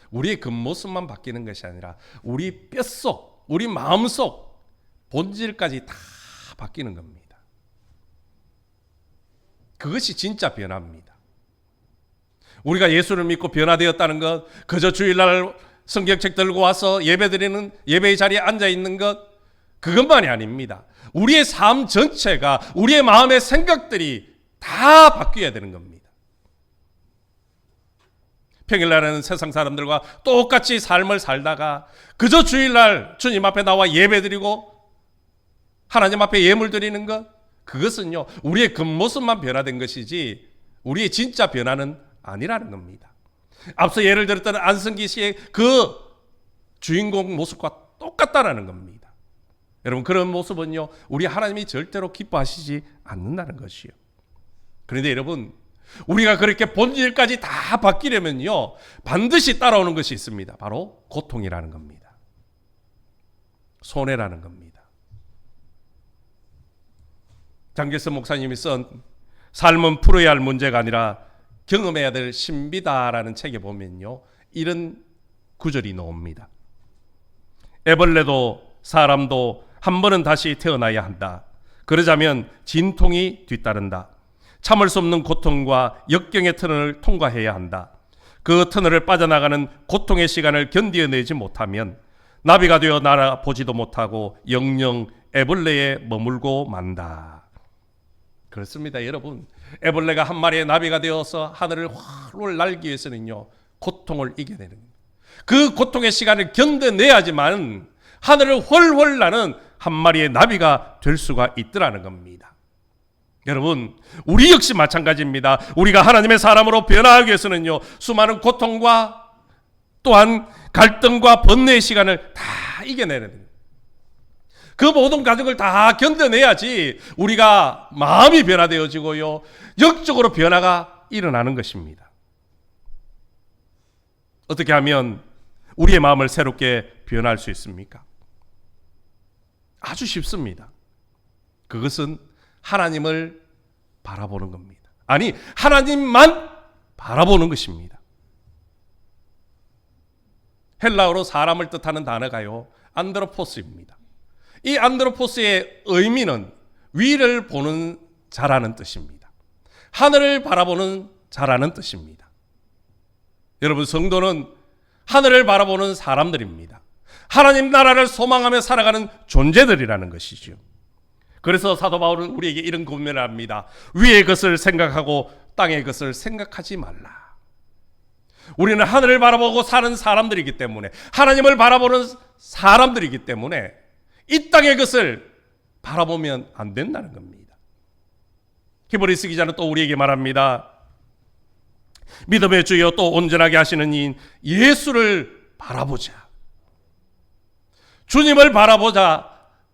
우리의 겉모습만 바뀌는 것이 아니라 우리 뼛속, 우리 마음속 본질까지 다 바뀌는 겁니다. 그것이 진짜 변화입니다. 우리가 예수를 믿고 변화되었다는 것, 그저 주일날 성경책 들고 와서 예배드리는 예배의 자리에 앉아 있는 것, 그것만이 아닙니다. 우리의 삶 전체가, 우리의 마음의 생각들이 다 바뀌어야 되는 겁니다. 평일날에는 세상 사람들과 똑같이 삶을 살다가 그저 주일날 주님 앞에 나와 예배드리고 하나님 앞에 예물 드리는 것, 그것은요, 우리의 겉모습만 변화된 것이지 우리의 진짜 변화는 아니라는 겁니다. 앞서 예를 들었던 안성기 씨의 그 주인공 모습과 똑같다라는 겁니다. 여러분, 그런 모습은요, 우리 하나님이 절대로 기뻐하시지 않는다는 것이요. 그런데 여러분, 우리가 그렇게 본질까지 다 바뀌려면요, 반드시 따라오는 것이 있습니다. 바로 고통이라는 겁니다. 손해라는 겁니다. 장길선 목사님이 쓴 삶은 풀어야 할 문제가 아니라 경험해야 될 신비다라는 책에 보면요, 이런 구절이 나옵니다. 애벌레도 사람도 한 번은 다시 태어나야 한다. 그러자면 진통이 뒤따른다. 참을 수 없는 고통과 역경의 터널을 통과해야 한다. 그 터널을 빠져나가는 고통의 시간을 견뎌내지 못하면 나비가 되어 날아보지도 못하고 영영 애벌레에 머물고 만다. 그렇습니다, 여러분. 애벌레가 한 마리의 나비가 되어서 하늘을 활활 날기 위해서는요, 고통을 이겨내는 겁니다. 그 고통의 시간을 견뎌내야지만 하늘을 훨훨 나는 한 마리의 나비가 될 수가 있더라는 겁니다. 여러분, 우리 역시 마찬가지입니다. 우리가 하나님의 사람으로 변화하기 위해서는요, 수많은 고통과 또한 갈등과 번뇌의 시간을 다 이겨내야 됩니다. 그 모든 과정을 다 견뎌내야지 우리가 마음이 변화되어지고요, 영적으로 변화가 일어나는 것입니다. 어떻게 하면 우리의 마음을 새롭게 변화할 수 있습니까? 아주 쉽습니다. 그것은 하나님을 바라보는 겁니다. 아니, 하나님만 바라보는 것입니다. 헬라어로 사람을 뜻하는 단어가요, 안드로포스입니다. 이 안드로포스의 의미는 위를 보는 자라는 뜻입니다. 하늘을 바라보는 자라는 뜻입니다. 여러분, 성도는 하늘을 바라보는 사람들입니다. 하나님 나라를 소망하며 살아가는 존재들이라는 것이죠. 그래서 사도 바울은 우리에게 이런 권면을 합니다. 위의 것을 생각하고 땅의 것을 생각하지 말라. 우리는 하늘을 바라보고 사는 사람들이기 때문에, 하나님을 바라보는 사람들이기 때문에 이 땅의 것을 바라보면 안 된다는 겁니다. 히브리서 기자는 또 우리에게 말합니다. 믿음의 주여 또 온전하게 하시는 이인 예수를 바라보자. 주님을 바라보자,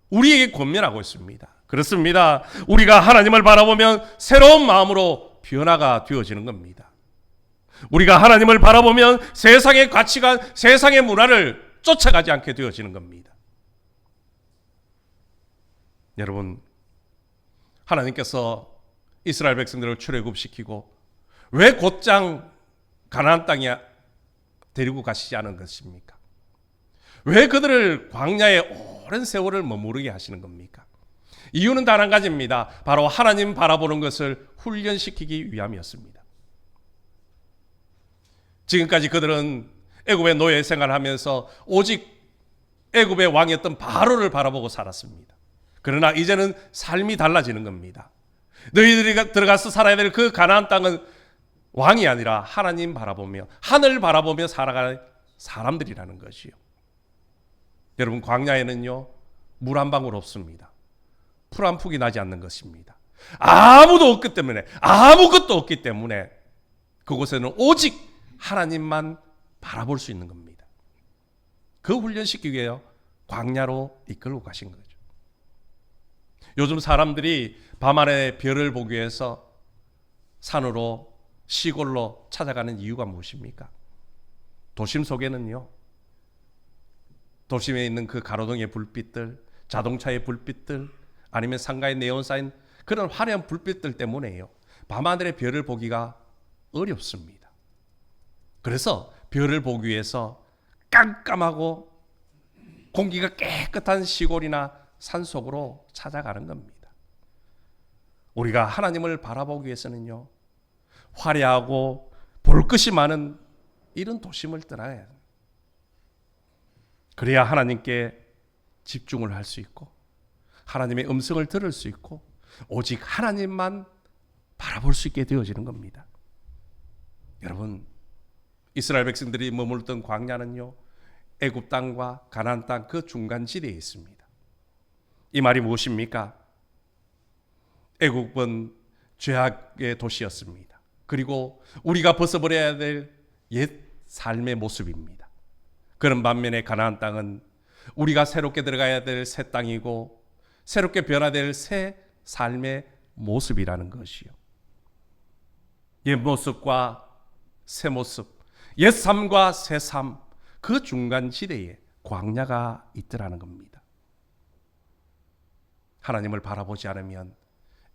우리에게 권면하고 있습니다. 그렇습니다. 우리가 하나님을 바라보면 새로운 마음으로 변화가 되어지는 겁니다. 우리가 하나님을 바라보면 세상의 가치관, 세상의 문화를 쫓아가지 않게 되어지는 겁니다. 여러분, 하나님께서 이스라엘 백성들을 출애굽시키고 왜 곧장 가나안 땅에 데리고 가시지 않은 것입니까? 왜 그들을 광야에 오랜 세월을 머무르게 하시는 겁니까? 이유는 단 한 가지입니다. 바로 하나님 바라보는 것을 훈련시키기 위함이었습니다. 지금까지 그들은 애굽의 노예 생활하면서 오직 애굽의 왕이었던 바로를 바라보고 살았습니다. 그러나 이제는 삶이 달라지는 겁니다. 너희들이 들어가서 살아야 될 그 가나안 땅은 왕이 아니라 하나님 바라보며 하늘 바라보며 살아갈 사람들이라는 것이요. 여러분, 광야에는요, 물 한 방울 없습니다. 풀 한 푸기 나지 않는 것입니다. 아무도 없기 때문에, 아무것도 없기 때문에 그곳에는 오직 하나님만 바라볼 수 있는 겁니다. 그 훈련시키기 위해 광야로 이끌고 가신 거죠. 요즘 사람들이 밤하늘의 별을 보기 위해서 산으로 시골로 찾아가는 이유가 무엇입니까? 도심 속에는요, 도심에 있는 그 가로등의 불빛들, 자동차의 불빛들, 아니면 상가에 네온사인 그런 화려한 불빛들 때문에요, 밤하늘의 별을 보기가 어렵습니다. 그래서 별을 보기 위해서 깜깜하고 공기가 깨끗한 시골이나 산속으로 찾아가는 겁니다. 우리가 하나님을 바라보기 위해서는요, 화려하고 볼 것이 많은 이런 도심을 떠나야 해요. 그래야 하나님께 집중을 할 수 있고 하나님의 음성을 들을 수 있고 오직 하나님만 바라볼 수 있게 되어지는 겁니다. 여러분, 이스라엘 백성들이 머물던 광야는요, 애굽 땅과 가나안 땅 그 중간 지대에 있습니다. 이 말이 무엇입니까? 애굽은 죄악의 도시였습니다. 그리고 우리가 벗어버려야 될 옛 삶의 모습입니다. 그런 반면에 가나안 땅은 우리가 새롭게 들어가야 될 새 땅이고 새롭게 변화될 새 삶의 모습이라는 것이요. 옛 모습과 새 모습, 옛 삶과 새 삶, 그 중간 지대에 광야가 있더라는 겁니다. 하나님을 바라보지 않으면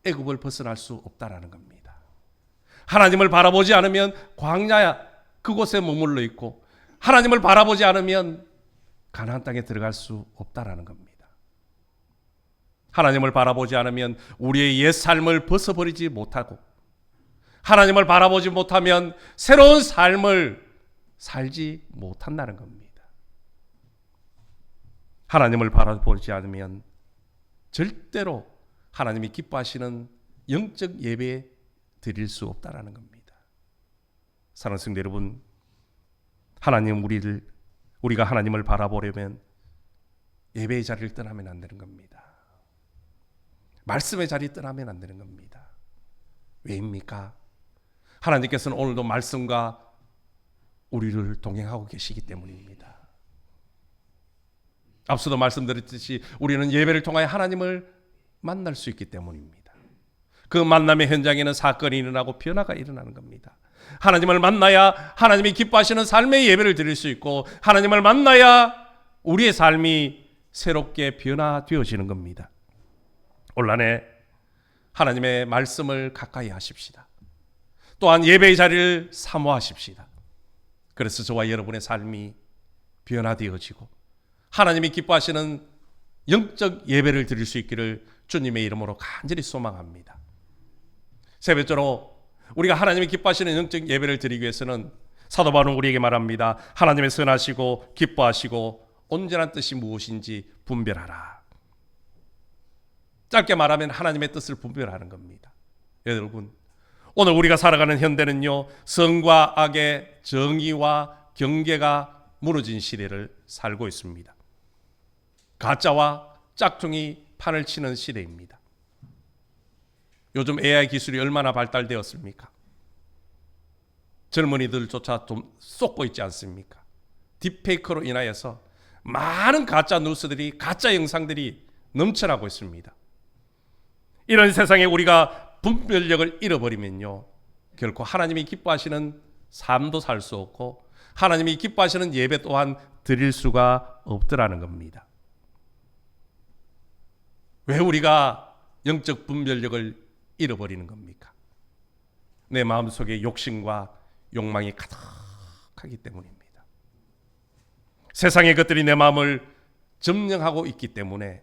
애굽을 벗어날 수 없다라는 겁니다. 하나님을 바라보지 않으면 광야야 그곳에 머물러 있고 하나님을 바라보지 않으면 가나안 땅에 들어갈 수 없다라는 겁니다. 하나님을 바라보지 않으면 우리의 옛 삶을 벗어버리지 못하고 하나님을 바라보지 못하면 새로운 삶을 살지 못한다는 겁니다. 하나님을 바라보지 않으면 절대로 하나님이 기뻐하시는 영적 예배 드릴 수 없다라는 겁니다. 사랑하는 성도 여러분, 우리가 하나님을 바라보려면 예배의 자리를 떠나면 안 되는 겁니다. 말씀의 자리 떠나면 안 되는 겁니다. 왜입니까? 하나님께서는 오늘도 말씀과 우리를 동행하고 계시기 때문입니다. 앞서도 말씀드렸듯이 우리는 예배를 통하여 하나님을 만날 수 있기 때문입니다. 그 만남의 현장에는 사건이 일어나고 변화가 일어나는 겁니다. 하나님을 만나야 하나님이 기뻐하시는 삶의 예배를 드릴 수 있고 하나님을 만나야 우리의 삶이 새롭게 변화되어지는 겁니다. 올 한 해 하나님의 말씀을 가까이 하십시다. 또한 예배의 자리를 사모하십시다. 그래서 저와 여러분의 삶이 변화되어지고 하나님이 기뻐하시는 영적 예배를 드릴 수 있기를 주님의 이름으로 간절히 소망합니다. 새벽적으로 우리가 하나님이 기뻐하시는 영적 예배를 드리기 위해서는 사도 바울은 우리에게 말합니다. 하나님의 선하시고 기뻐하시고 온전한 뜻이 무엇인지 분별하라. 짧게 말하면 하나님의 뜻을 분별하는 겁니다. 여러분, 오늘 우리가 살아가는 현대는요, 성과 악의 정의와 경계가 무너진 시대를 살고 있습니다. 가짜와 짝퉁이 판을 치는 시대입니다. 요즘 AI 기술이 얼마나 발달되었습니까? 젊은이들조차 좀 쏟고 있지 않습니까? 딥페이크로 인하여서 많은 가짜 뉴스들이, 가짜 영상들이 넘쳐나고 있습니다. 이런 세상에 우리가 분별력을 잃어버리면요, 결코 하나님이 기뻐하시는 삶도 살 수 없고 하나님이 기뻐하시는 예배 또한 드릴 수가 없더라는 겁니다. 왜 우리가 영적 분별력을 잃어버리는 겁니까? 내 마음속에 욕심과 욕망이 가득하기 때문입니다. 세상의 것들이 내 마음을 점령하고 있기 때문에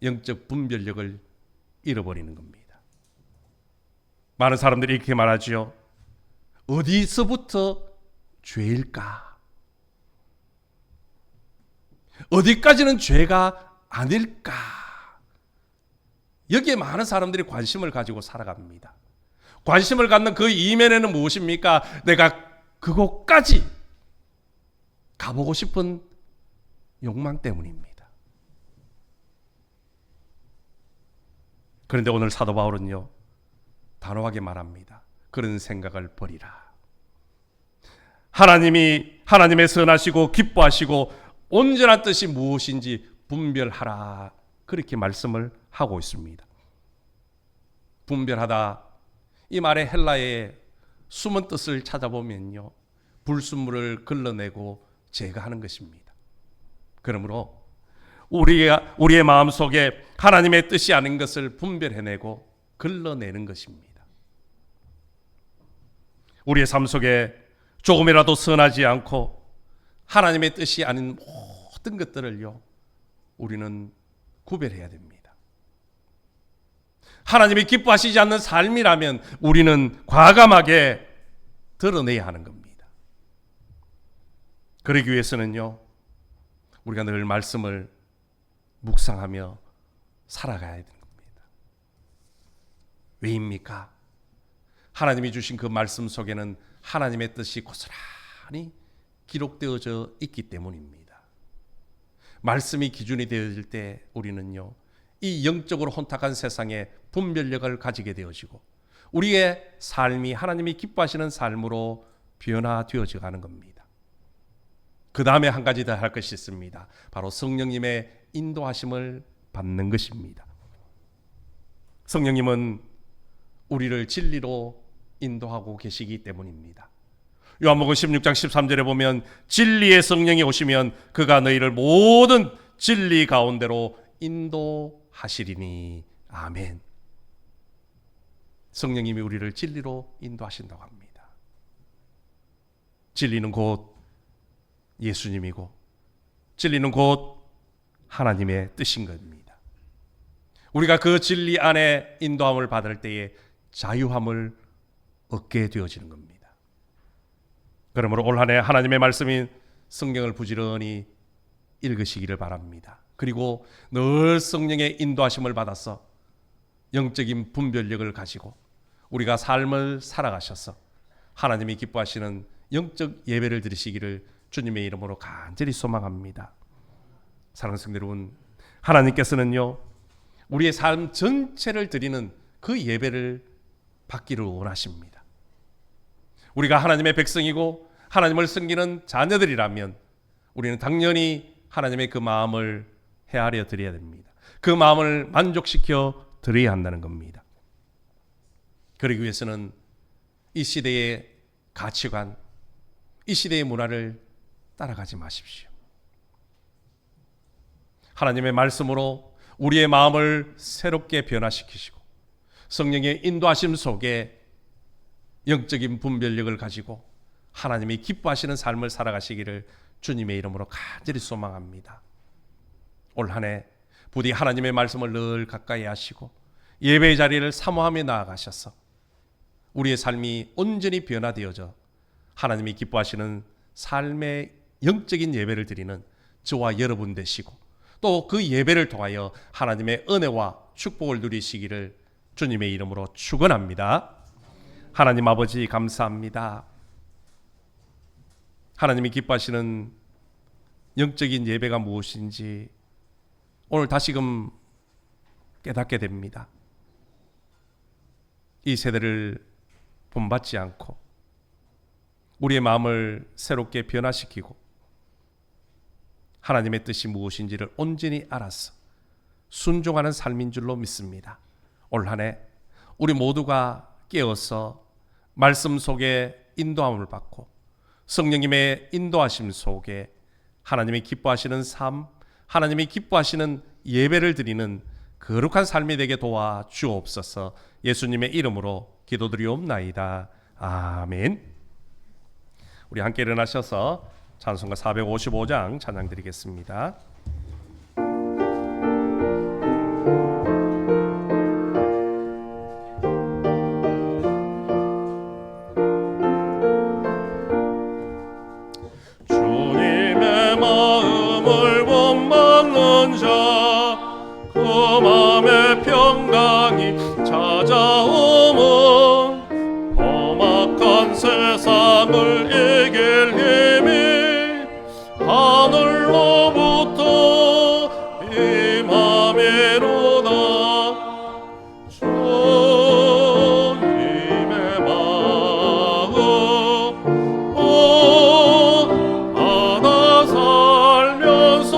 영적 분별력을 잃어버리는 겁니다. 많은 사람들이 이렇게 말하지요. 어디서부터 죄일까? 어디까지는 죄가 아닐까? 여기에 많은 사람들이 관심을 가지고 살아갑니다. 관심을 갖는 그 이면에는 무엇입니까? 내가 그곳까지 가보고 싶은 욕망 때문입니다. 그런데 오늘 사도 바울은요, 단호하게 말합니다. 그런 생각을 버리라. 하나님의 선하시고 기뻐하시고 온전한 뜻이 무엇인지 분별하라. 그렇게 말씀을 하고 있습니다. 분별하다, 이 말의 헬라의 숨은 뜻을 찾아보면요, 불순물을 걸러내고 제거하는 것입니다. 그러므로 우리의 마음속에 하나님의 뜻이 아닌 것을 분별해내고 걸러내는 것입니다. 우리의 삶 속에 조금이라도 선하지 않고 하나님의 뜻이 아닌 모든 것들을요, 우리는 구별해야 됩니다. 하나님이 기뻐하시지 않는 삶이라면 우리는 과감하게 드러내야 하는 겁니다. 그러기 위해서는요, 우리가 늘 말씀을 묵상하며 살아가야 되는 겁니다. 왜입니까? 하나님이 주신 그 말씀 속에는 하나님의 뜻이 고스란히 기록되어져 있기 때문입니다. 말씀이 기준이 되어질 때 우리는요, 이 영적으로 혼탁한 세상에 분별력을 가지게 되어지고 우리의 삶이 하나님이 기뻐하시는 삶으로 변화되어져 가는 겁니다. 그 다음에 한 가지 더 할 것이 있습니다. 바로 성령님의 인도하심을 받는 것입니다. 성령님은 우리를 진리로 인도하고 계시기 때문입니다. 요한복음 16장 13절에 보면 진리의 성령이 오시면 그가 너희를 모든 진리 가운데로 인도하시리니. 아멘. 성령님이 우리를 진리로 인도하신다고 합니다. 진리는 곧 예수님이고 진리는 곧 하나님의 뜻인 겁니다. 우리가 그 진리 안에 인도함을 받을 때에 자유함을 얻게 되어지는 겁니다. 그러므로 올 한 해 하나님의 말씀인 성경을 부지런히 읽으시기를 바랍니다. 그리고 늘 성령의 인도하심을 받아서 영적인 분별력을 가지고 우리가 삶을 살아가셔서 하나님이 기뻐하시는 영적 예배를 드리시기를 주님의 이름으로 간절히 소망합니다. 사랑하는 성도 여러분, 하나님께서는요, 우리의 삶 전체를 드리는 그 예배를 받기를 원하십니다. 우리가 하나님의 백성이고 하나님을 섬기는 자녀들이라면 우리는 당연히 하나님의 그 마음을 헤아려 드려야 됩니다. 그 마음을 만족시켜 드려야 한다는 겁니다. 그러기 위해서는 이 시대의 가치관, 이 시대의 문화를 따라가지 마십시오. 하나님의 말씀으로 우리의 마음을 새롭게 변화시키시고 성령의 인도하심 속에 영적인 분별력을 가지고 하나님이 기뻐하시는 삶을 살아가시기를 주님의 이름으로 간절히 소망합니다. 올 한 해 부디 하나님의 말씀을 늘 가까이 하시고 예배의 자리를 사모하며 나아가셔서 우리의 삶이 온전히 변화되어져 하나님이 기뻐하시는 삶의 영적인 예배를 드리는 저와 여러분 되시고 또 그 예배를 통하여 하나님의 은혜와 축복을 누리시기를 주님의 이름으로 축원합니다. 하나님 아버지 감사합니다. 하나님이 기뻐하시는 영적인 예배가 무엇인지 오늘 다시금 깨닫게 됩니다. 이 세대를 본받지 않고 우리의 마음을 새롭게 변화시키고 하나님의 뜻이 무엇인지를 온전히 알아서 순종하는 삶인 줄로 믿습니다. 올 한 해 우리 모두가 깨어서 말씀 속에 인도함을 받고 성령님의 인도하심 속에 하나님이 기뻐하시는 삶, 하나님이 기뻐하시는 예배를 드리는 거룩한 삶이 되게 도와 주옵소서. 예수님의 이름으로 기도드리옵나이다. 아멘. 우리 함께 일어나셔서 찬송가 455장 찬양 드리겠습니다. 주님의 마음을 본받는 자 그 마음의 평강이 찾아오면 험악한 세상을 이길 힘이 하늘로부터 임함이로다. 주님의 마음 받아 살면서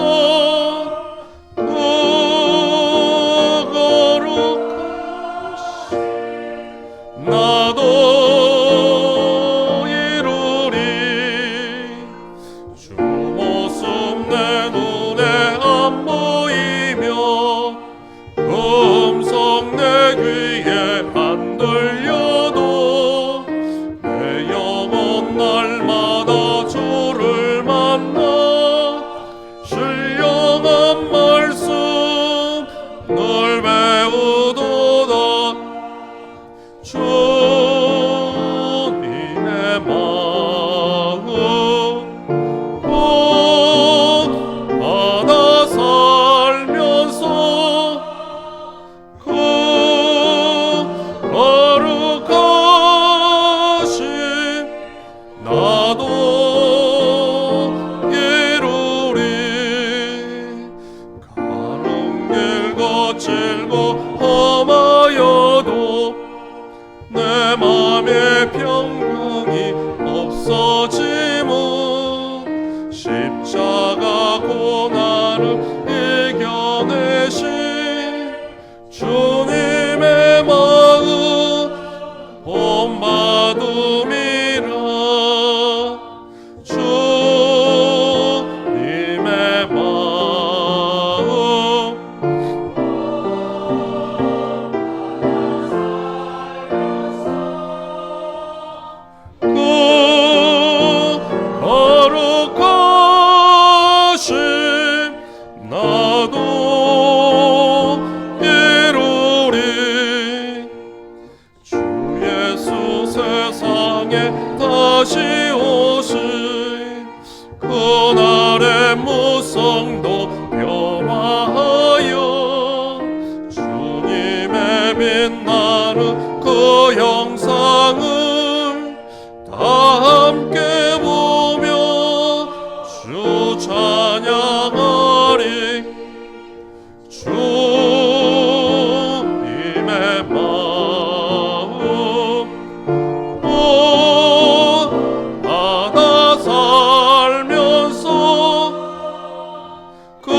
거칠고 험하여도 내 맘의 평강이 없어지무 십자가 고난을 이겨내신 주님의 마음 본받음이라 주님의 마음 그 거룩하심 나도 이루리 주 예수 세상에 다시 오신 그날의 무성도 변화하여 주님의 빛나는 그 영상을 다 함께 보며 주 찬양하리 주님의 마음 온 바다 살면서 그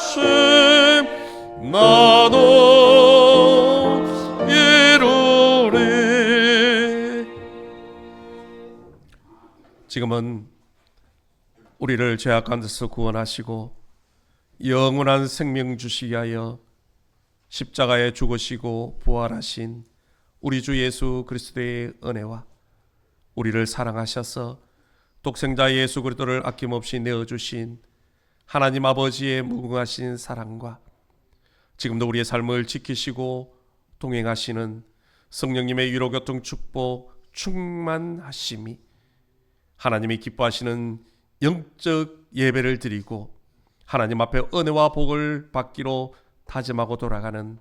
거룩하심 나도 이루리. 지금은 우리를 죄악 가운데서 구원하시고 영원한 생명 주시기 위하여 십자가에 죽으시고 부활하신 우리 주 예수 그리스도의 은혜와 우리를 사랑하셔서 독생자 예수 그리스도를 아낌없이 내어주신 하나님 아버지의 무궁하신 사랑과 지금도 우리의 삶을 지키시고 동행하시는 성령님의 위로교통 축복 충만하심이 하나님이 기뻐하시는 영적 예배를 드리고 하나님 앞에 은혜와 복을 받기로 다짐하고 돌아가는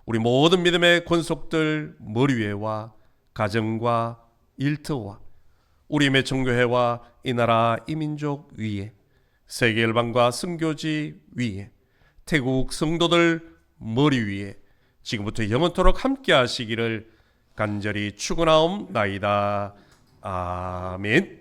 우리 모든 믿음의 권속들 머리 위에와 가정과 일터와 우리 매청교회와 이 나라 이 민족 위에 세계 열방과 선교지 위에 태국 성도들 머리 위에 지금부터 영원토록 함께 하시기를 간절히 축원하옵나이다. 아멘.